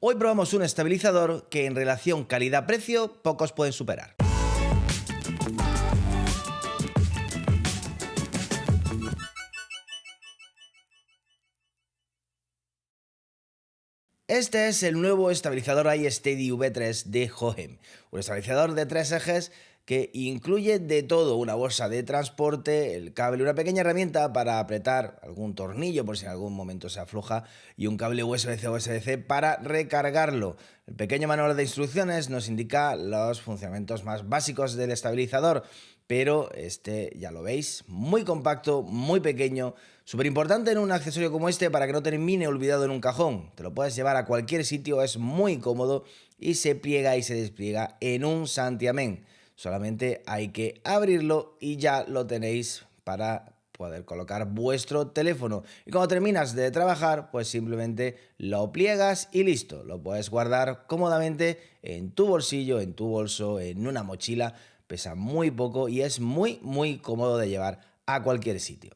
Hoy probamos un estabilizador que en relación calidad-precio pocos pueden superar. Este es el nuevo estabilizador iSteady V3 de Hohem, un estabilizador de 3 ejes que incluye de todo: una bolsa de transporte, el cable, una pequeña herramienta para apretar algún tornillo por si en algún momento se afloja y un cable USB-C o USB-C para recargarlo. El pequeño manual de instrucciones nos indica los funcionamientos más básicos del estabilizador, pero este, ya lo veis, muy compacto, muy pequeño, súper importante en un accesorio como este para que no termine olvidado en un cajón. Te lo puedes llevar a cualquier sitio, es muy cómodo y se pliega y se despliega en un santiamén. Solamente hay que abrirlo y ya lo tenéis para poder colocar vuestro teléfono. Y cuando terminas de trabajar, pues simplemente lo pliegas y listo. Lo puedes guardar cómodamente en tu bolsillo, en tu bolso, en una mochila. Pesa muy poco y es muy cómodo de llevar a cualquier sitio.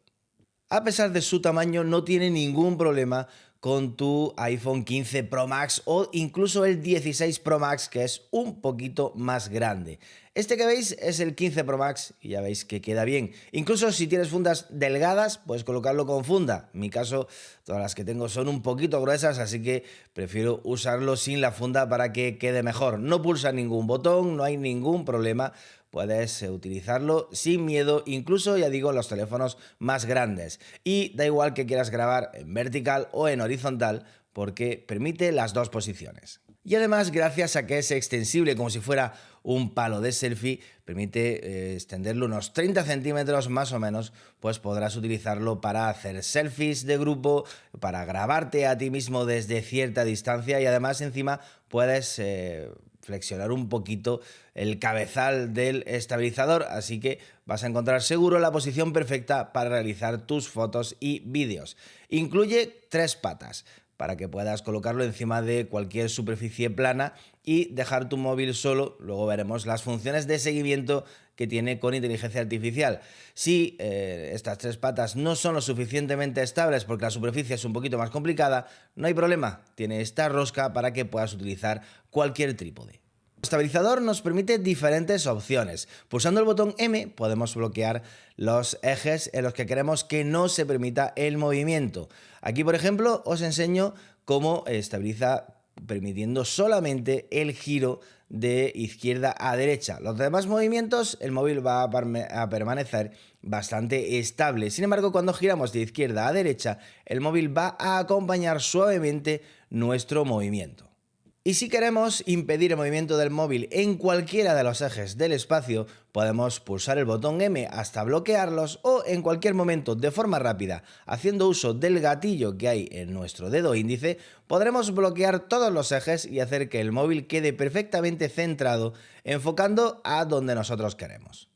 A pesar de su tamaño, no tiene ningún problema con tu iPhone 15 Pro Max o incluso el 16 Pro Max, que es un poquito más grande. Este que veis es el 15 Pro Max y ya veis que queda bien. Incluso si tienes fundas delgadas, puedes colocarlo con funda. En mi caso, todas las que tengo son un poquito gruesas, así que prefiero usarlo sin la funda para que quede mejor. No pulsa ningún botón, no hay ningún problema. Puedes utilizarlo sin miedo, incluso, ya digo, los teléfonos más grandes. Y da igual que quieras grabar en vertical o en horizontal, porque permite las dos posiciones. Y además, gracias a que es extensible como si fuera un palo de selfie, permite extenderlo unos 30 centímetros más o menos, pues podrás utilizarlo para hacer selfies de grupo, para grabarte a ti mismo desde cierta distancia y además encima puedes flexionar un poquito el cabezal del estabilizador, así que vas a encontrar seguro la posición perfecta para realizar tus fotos y vídeos. Incluye 3 patas para que puedas colocarlo encima de cualquier superficie plana y dejar tu móvil solo. Luego veremos las funciones de seguimiento que tiene con inteligencia artificial. Si estas 3 patas no son lo suficientemente estables porque la superficie es un poquito más complicada, no hay problema, tiene esta rosca para que puedas utilizar cualquier trípode. El estabilizador nos permite diferentes opciones. Pulsando el botón M podemos bloquear los ejes en los que queremos que no se permita el movimiento. Aquí, por ejemplo, os enseño cómo estabiliza permitiendo solamente el giro de izquierda a derecha. Los demás movimientos el móvil va a permanecer bastante estable. Sin embargo, cuando giramos de izquierda a derecha, el móvil va a acompañar suavemente nuestro movimiento. Y si queremos impedir el movimiento del móvil en cualquiera de los ejes del espacio, podemos pulsar el botón M hasta bloquearlos o en cualquier momento de forma rápida, haciendo uso del gatillo que hay en nuestro dedo índice, podremos bloquear todos los ejes y hacer que el móvil quede perfectamente centrado, enfocando a donde nosotros queremos.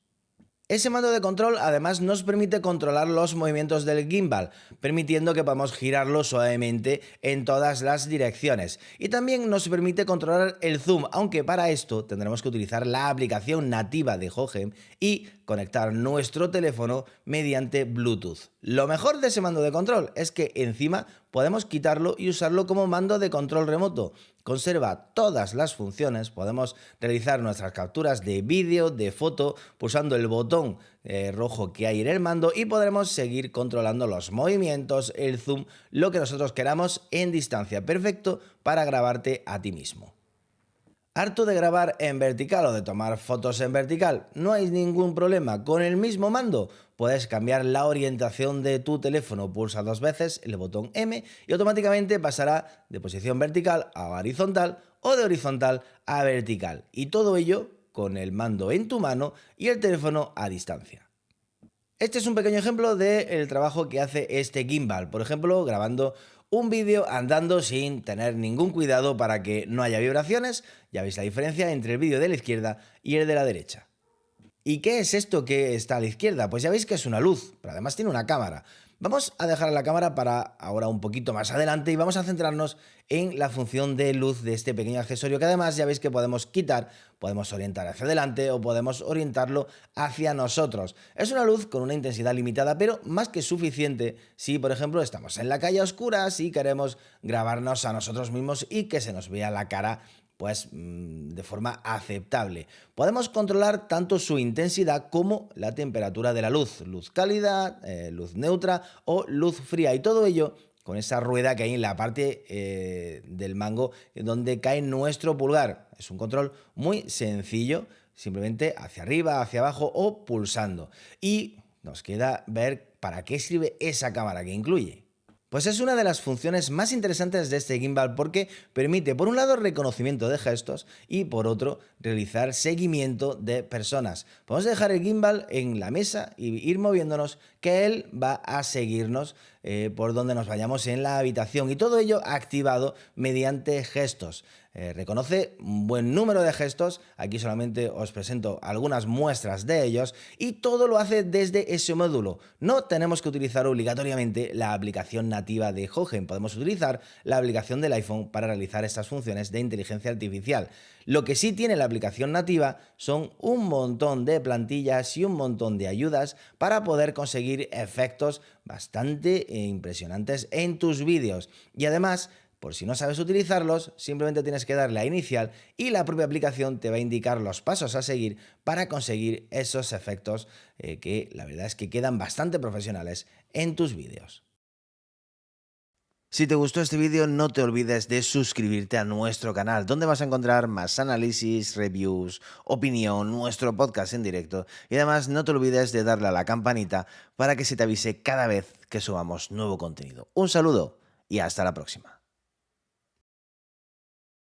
Ese mando de control además nos permite controlar los movimientos del gimbal, permitiendo que podamos girarlo suavemente en todas las direcciones. Y también nos permite controlar el zoom, aunque para esto tendremos que utilizar la aplicación nativa de Hohem y conectar nuestro teléfono mediante Bluetooth. Lo mejor de ese mando de control es que encima podemos quitarlo y usarlo como mando de control remoto. Conserva todas las funciones, podemos realizar nuestras capturas de vídeo, de foto, pulsando el botón rojo que hay en el mando y podremos seguir controlando los movimientos, el zoom, lo que nosotros queramos en distancia. Perfecto para grabarte a ti mismo. ¿Harto de grabar en vertical o de tomar fotos en vertical? No hay ningún problema. Con el mismo mando puedes cambiar la orientación de tu teléfono. Pulsa 2 veces el botón M y automáticamente pasará de posición vertical a horizontal o de horizontal a vertical. Y todo ello con el mando en tu mano y el teléfono a distancia. Este es un pequeño ejemplo del trabajo que hace este gimbal, por ejemplo, grabando un vídeo andando sin tener ningún cuidado para que no haya vibraciones. Ya veis la diferencia entre el vídeo de la izquierda y el de la derecha. ¿Y qué es esto que está a la izquierda? Pues ya veis que es una luz, pero además tiene una cámara. Vamos a dejar la cámara para ahora un poquito más adelante y vamos a centrarnos en la función de luz de este pequeño accesorio que además ya veis que podemos quitar, podemos orientar hacia adelante o podemos orientarlo hacia nosotros. Es una luz con una intensidad limitada, pero más que suficiente si, por ejemplo, estamos en la calle a oscuras y queremos grabarnos a nosotros mismos y que se nos vea la cara pues de forma aceptable. Podemos controlar tanto su intensidad como la temperatura de la luz, luz cálida, luz neutra o luz fría, y todo ello con esa rueda que hay en la parte del mango donde cae nuestro pulgar. Es un control muy sencillo, simplemente hacia arriba, hacia abajo o pulsando. Y nos queda ver para qué sirve esa cámara que incluye. Pues es una de las funciones más interesantes de este gimbal porque permite, por un lado, reconocimiento de gestos y, por otro, realizar seguimiento de personas. Podemos dejar el gimbal en la mesa y ir moviéndonos, que él va a seguirnos por donde nos vayamos en la habitación, y todo ello activado mediante gestos. Reconoce un buen número de gestos, aquí solamente os presento algunas muestras de ellos, y todo lo hace desde ese módulo. No tenemos que utilizar obligatoriamente la aplicación nativa de Hohem, podemos utilizar la aplicación del iPhone para realizar estas funciones de inteligencia artificial. Lo que sí tiene la aplicación nativa son un montón de plantillas y un montón de ayudas para poder conseguir efectos bastante impresionantes en tus vídeos. Y además, por si no sabes utilizarlos, simplemente tienes que darle a inicial y la propia aplicación te va a indicar los pasos a seguir para conseguir esos efectos que la verdad es que quedan bastante profesionales en tus vídeos. Si te gustó este vídeo, no te olvides de suscribirte a nuestro canal, donde vas a encontrar más análisis, reviews, opinión, nuestro podcast en directo, y además no te olvides de darle a la campanita para que se te avise cada vez que subamos nuevo contenido. Un saludo y hasta la próxima.